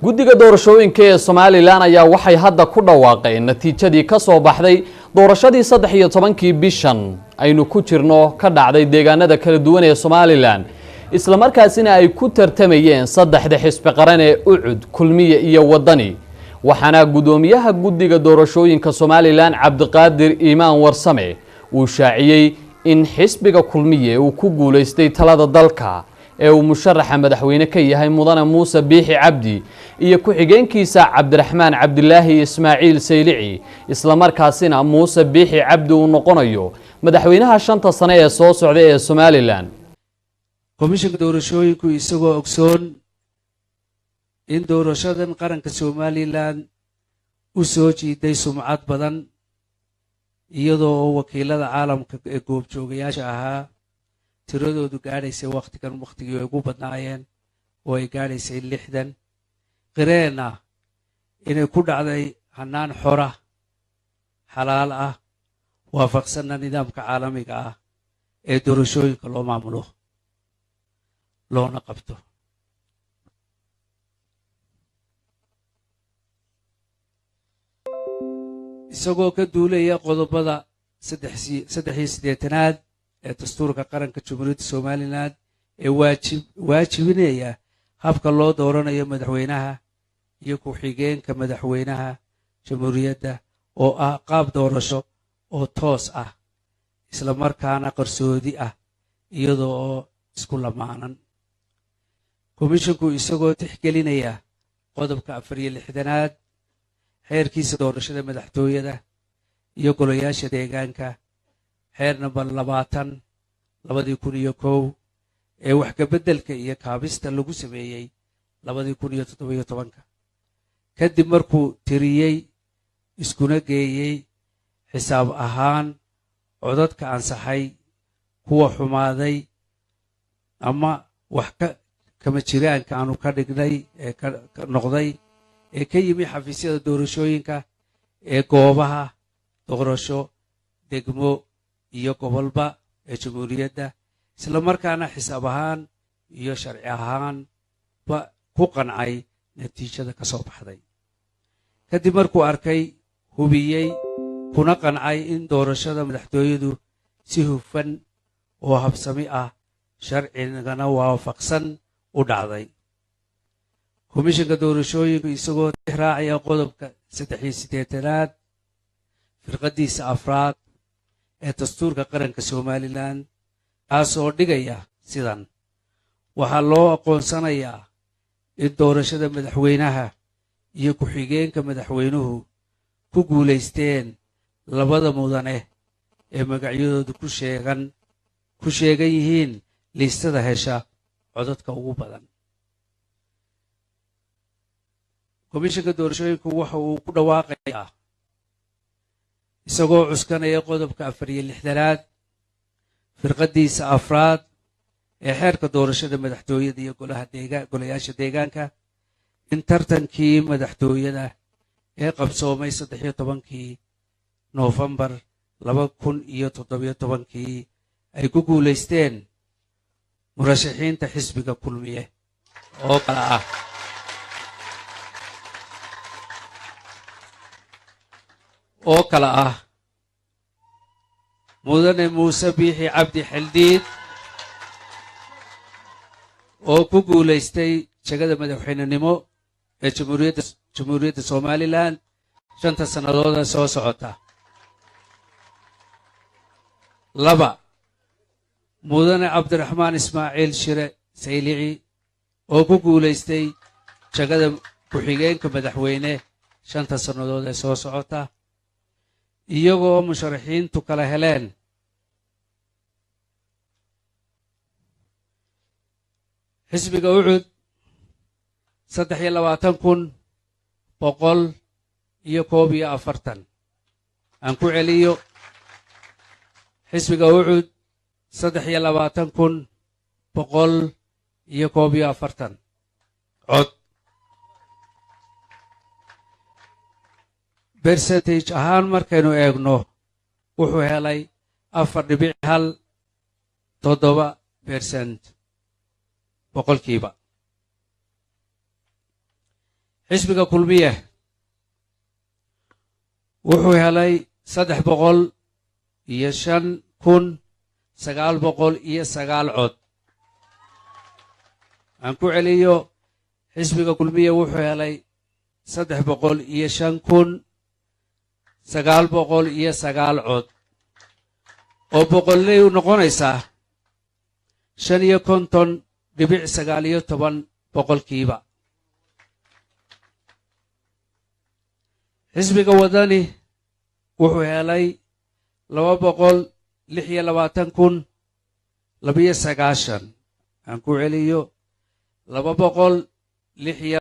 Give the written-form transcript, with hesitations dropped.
guddiga doorashooyinka ee Soomaaliland ayaa waxay hadda ku dhawaaqeen natiijadii ka soo baxday doorashadii 13kii bishan aynu ku jirno ka dhacday deegaanada kala duwan ee Soomaaliland isla markaasina ay ku tartamayeen saddexda xisbi qaran ee Ucud Kulmiye iyo Wadani waxaana gudoomiyaha guddiga doorashooyinka Soomaaliland Cabdiqaadir Iimaan Warsame uu shaaciyay in xisbiga Kulmiye uu ku guuleystay talada dalka ee uu musharaxa madaxweyne ka yahay mudane Muuse Biixi Cabdi iyo ku xigeenkiisa Cabdiraxmaan Cabdilaahi Ismaaciil Saylici isla markaasina Muuse Biixi Cabdi uu noqonayo madaxweynaha 5 sano ee soo socda ee Soomaaliland komishanka doorashooyinku isagoo ogsoon in doorashadan qaranka Soomaaliland u soo jiiday sumcad badan iyadoo wakiilada caalamka ee goobjoogayaasha ahaa tiradoodu gaadhaysay waqtigii ay ugu badnaayeen oo ay gaadhaysay 60 qireena inay ku dhacday hanaan xora xalaal ah waafaqsan nidaamka caalamiga ah ee doorashooyinka loo maamulo loona qabto isagoo ka duulaya qodobada 83aad ee dastuurka qaranka Jamhuuriyadda Soomaaliland ee waajibinaya habka loo dooranayo madaxweynaha iyo ku xigeenka madaxweynaha Jamhuuriyadda oo ah qaab doorasho oo toos ah isla markaana qarsoodi ah iyadoo isku lamaanan komishanku isagoo tixgelinaya qodobka 64aad xeerkiisa doorashada madaxtooyada iyo golayaasha deegaanka xeer number 20/2001 ee wax ka bedelka iyo kaabista lagu sameeyay 2017 kadib markuu tiriyay iskuna geeyay xisaab ahaan codadka ansaxay kuwa xumaaday ama wax kama jiraanka aanu ka dhignay ee ka noqday ee ka yimi xafiisyada doorashooyinka ee goobaha doorasho degmo iyo gobolba ee Jamhuuriyadda isla markaana xisaab ahaan iyo sharci ahaan ku qancay natiijada ka soo baxday kadib markuu arkay hubiyay kuna qancay in doorashada madaxtooyadu si hufan oo habsami ah sharcigana waafaqsan u dhacday komishanka doorashooyinka isagoo raacaya qodobka 83aad firqadiisa afraad ee dastuurka qaranka Soomaaliland kaasoo dhigaya sidan waxaa loo aqoonsanayaa in doorashada madaxweynaha iyo ku xigeenka madaxweynuhu ku guuleysteen labada mudane ee magacyadoodu ku sheegan yihiin liistada hesha codadka ugu badan komishanka doorashooyinku waxa uu ku dhawaaqayaa isagoo cuskanaya qodobka 64aad firqadiisa afraad ee xeerka doorashada madaxtooyada iyo golayaasha deegaanka in tartankii madaxtooyada ee qabsoomay 13kii Noofambar 2017 ay ku guuleysteen murashaxiinta xisbiga Kulmiye oo kala ah mudane Muuse Biixi Cabdi Xildiid oo ku guuleystay jagada madaxweynenimo ee Jamhuuriyadda Soomaaliland 5 sanadood soo socota 2 mudane Cabdiraxmaan Ismaaciil Shire Saylici oo ku guuleystay jagada ku xigeenka madaxweyne 5 sanadood soo socota iyagoo musharaxiintu kala heleen xisbiga Ucud 23,141 aan ku celiyo xisbiga Ucud 23,141 cod percentage ahaan markaynu eegno wuxuu helay 4.17% boqolkiiba xisbiga kulmiye wuxuu helay 305,909 cod. aan ku celiyo xisbiga kulmiye wuxuu helay 305,909 cod oo boqolley u noqonaysaa 55.19 boqolkiiba. xisbiga wadani wuxuu helay 226,029. aan ku celiyo 226